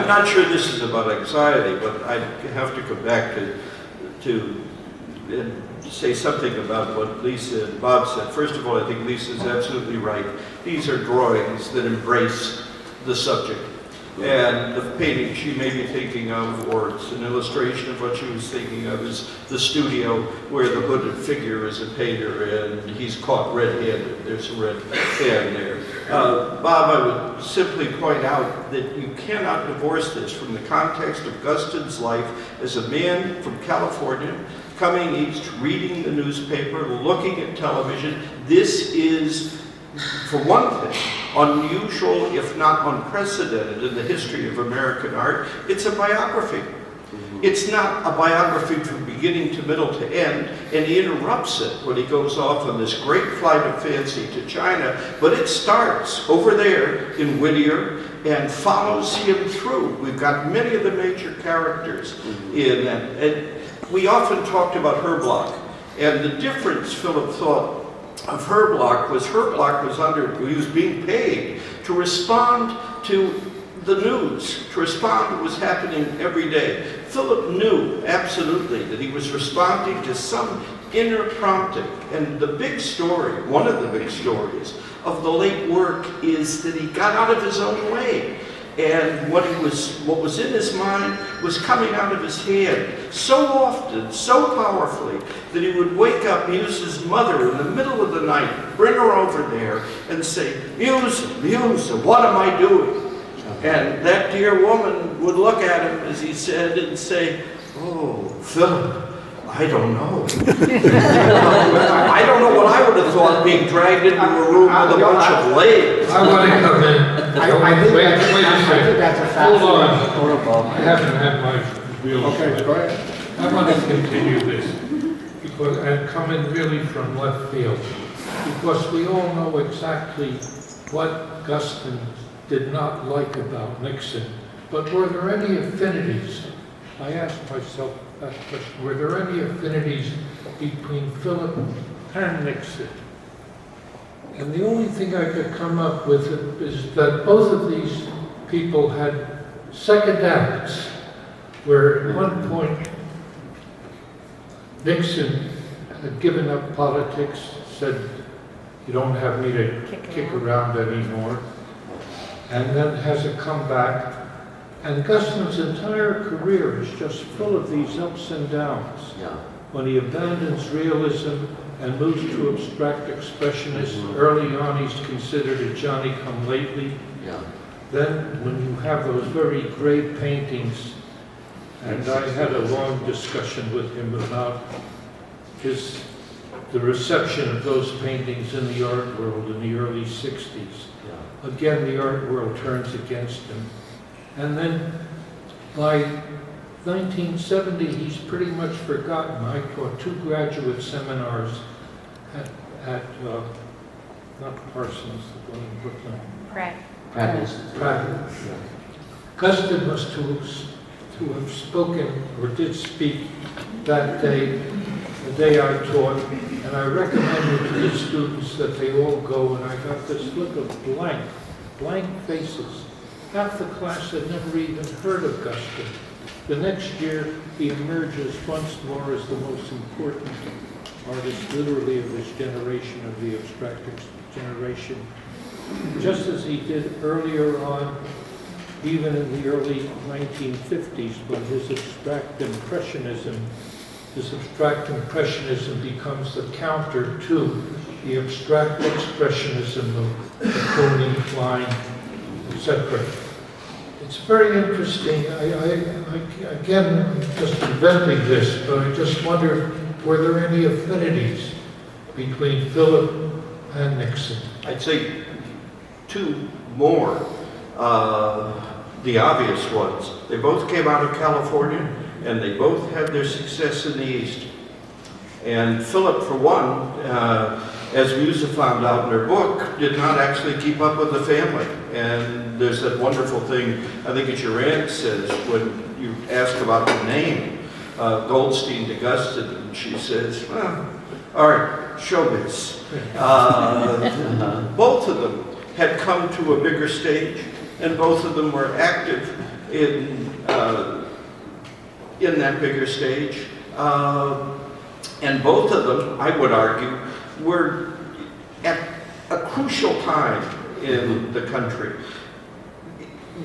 Speaker 7: not sure this is about anxiety, but I have to come back to say something about what Lisa and Bob said. First of all, I think Lisa is absolutely right. These are drawings that embrace the subject. And the painting she may be thinking of, or it's an illustration of what she was thinking of, is the studio where the hooded figure is a painter and he's caught red-handed. There's a red hand there. Bob, I would simply point out that you cannot divorce this from the context of Guston's life as a man from California, coming east, reading the newspaper, looking at television. This is, for one thing, unusual, if not unprecedented in the history of American art. It's a biography. It's not a biography from beginning to middle to end, and he interrupts it when he goes off on this great flight of fancy to China, but it starts over there in Whittier and follows him through. We've got many of the major characters in that. And we often talked about her block, And the difference, Philip thought, of her block was he was being paid to respond to the news, to respond to what was happening every day. Philip knew absolutely that he was responding to some inner prompting. And the big story, one of the big stories of the late work is that he got out of his own way. And what was in his mind was coming out of his head so often, so powerfully, that he would wake up, use his mother in the middle of the night, bring her over there and say, Musa, what am I doing? And that dear woman would look at him, as he said, and say, oh, Philip, I don't know. I don't know what I would have thought being dragged into a room with a bunch of ladies.
Speaker 10: I want to come in.
Speaker 6: I think
Speaker 10: Wait a second.
Speaker 6: that's a
Speaker 10: Hold
Speaker 6: fascinating.
Speaker 10: on. I haven't had my real.
Speaker 6: Okay, go ahead.
Speaker 10: I want to continue this because I'm coming really from left field. Because we all know exactly what Guston did not like about Nixon. But were there any affinities? I asked myself that question. Were there any affinities between Philip and Nixon? And the only thing I could come up with is that both of these people had second acts, where at one point Nixon had given up politics, said, you don't have me to kick around anymore, and then has a comeback. And Guston's entire career is just full of these ups and downs.
Speaker 5: Yeah.
Speaker 10: When he abandons realism and moves to abstract expressionism, early on he's considered a Johnny-come-lately.
Speaker 5: Yeah.
Speaker 10: Then when you have those very great paintings, and I had a long discussion with him about the reception of those paintings in the art world in the early 60s.
Speaker 5: Yeah.
Speaker 10: Again, the art world turns against him. And then by 1970, he's pretty much forgotten. I taught 2 graduate seminars at not Parsons, the one in Brooklyn. Pratt. Guston must to have spoken, or did speak, that day, the day I taught, and I recommended to the students that they all go, and I got this look of blank faces. Half the class had never even heard of Guston. The next year, he emerges once more as the most important artist, literally, of his generation, of the abstract generation. Just as he did earlier on, even in the early 1950s, when his abstract impressionism becomes the counter to the abstract expressionism of Bakunin, Klein, etc. It's very interesting. Again, I'm just inventing this, but I just wonder, were there any affinities between Philip and Nixon?
Speaker 7: I'd say 2 more. The obvious ones. They both came out of California, and they both had their success in the East. And Philip, for one, as Musa found out in her book, did not actually keep up with the family. And there's that wonderful thing, I think it's your aunt says, when you ask about the name, Goldstein to Guston, and she says, well, all right, showbiz. Both of them had come to a bigger stage, and both of them were active in that bigger stage. And both of them, I would argue, were at a crucial time in the country,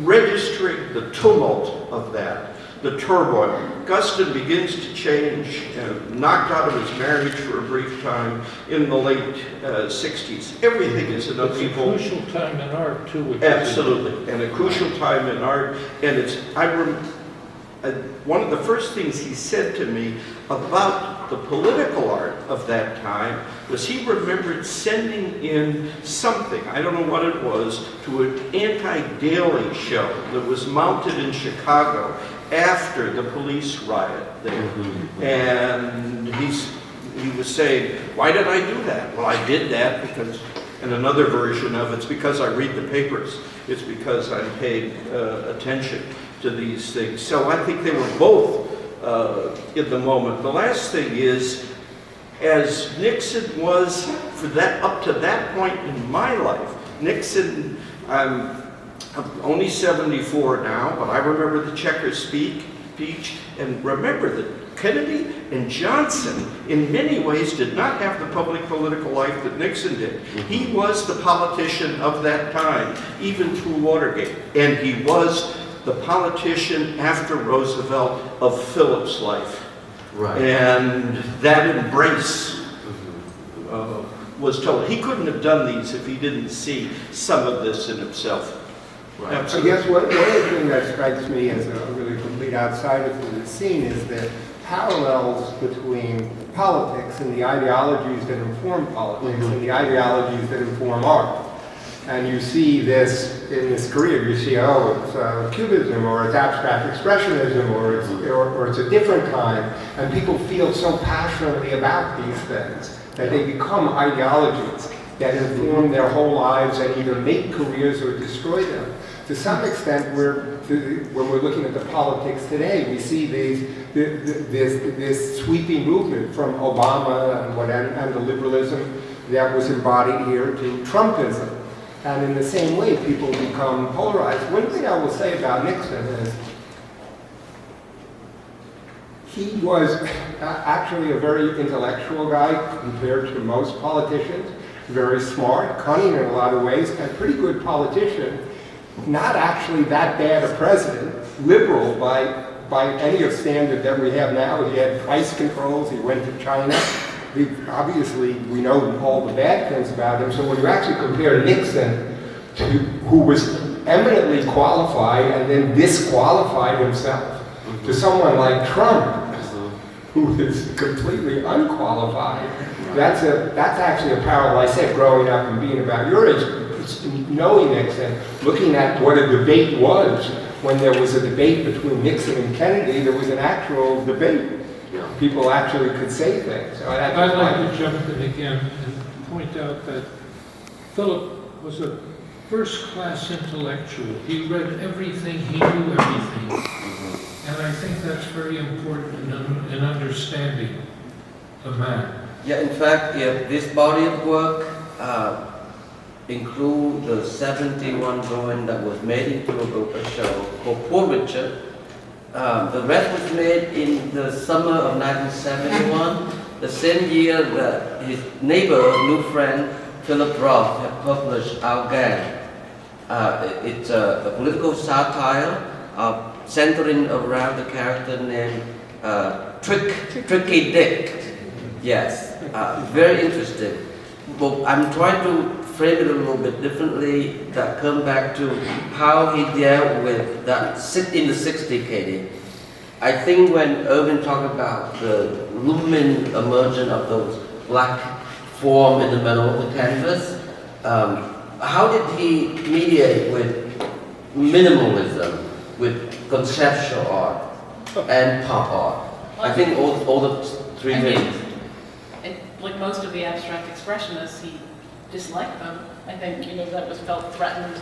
Speaker 7: registering the tumult of that, the turmoil. Guston begins to change, knocked out of his marriage for a brief time in the late 60s. Everything is in upheaval.
Speaker 10: It's a crucial time in art, too.
Speaker 7: Absolutely, and a crucial time in art. And it's, one of the first things he said to me about the political art of that time was he remembered sending in something, I don't know what it was, to an anti-Daily show that was mounted in Chicago after the police riot there. And he was saying, why did I do that? Well, I did that because, and another version of it's because I read the papers. It's because I'm paying attention to these things. So I think they were both in the moment. The last thing is, as Nixon was for that up to that point in my life. Nixon, I'm only 74 now, but I remember the Chequers speech, and remember that Kennedy and Johnson, in many ways, did not have the public political life that Nixon did. He was the politician of that time, even through Watergate, and he was the politician after Roosevelt of Philip's life.
Speaker 5: Right.
Speaker 7: And that embrace was told. He couldn't have done these if he didn't see some of this in himself.
Speaker 5: Right.
Speaker 6: I guess one other thing that strikes me as a really complete outsider to the scene is the parallels between politics and the ideologies that inform politics and the ideologies that inform art. And you see this in this career. You see, oh, it's Cubism, or it's abstract expressionism, or it's a different kind. And people feel so passionately about these things that they become ideologies that inform their whole lives and either make careers or destroy them. To some extent, when we're looking at the politics today, we see this sweeping movement from Obama and the liberalism that was embodied here to Trumpism. And in the same way, people become polarized. One thing I will say about Nixon is he was actually a very intellectual guy compared to most politicians. Very smart, cunning in a lot of ways, and pretty good politician. Not actually that bad a president, liberal by any standard that we have now. He had price controls, he went to China. Obviously, we know all the bad things about him. So when you actually compare Nixon, who was eminently qualified and then disqualified himself, to someone like Trump, who is completely unqualified, that's actually a parallel. I said growing up and being about your age, knowing Nixon, looking at what a debate was. When there was a debate between Nixon and Kennedy, there was an actual debate. People actually could say things. So
Speaker 10: I'd like to jump in again and point out that Philip was a first-class intellectual. He read everything, he knew everything. And I think that's very important in understanding the man.
Speaker 5: Yeah, in fact, this body of work include the 71 drawing that was made into a show called Poor Richard. The rest was made in the summer of 1971, the same year that his neighbor, new friend, Philip Roth, had published Our Gang. It's a political satire centering around the character named Tricky Dick. Yes, very interesting. But I'm trying to frame it a little bit differently, that come back to how he dealt with that in the 60s, Katy. I think when Irving talked about the looming emergence of those black form in the middle of the canvas, how did he mediate with minimalism, with conceptual art, and pop art? I think all the three things.
Speaker 9: Like most of the abstract expressionists, he disliked them. I think, that was felt threatened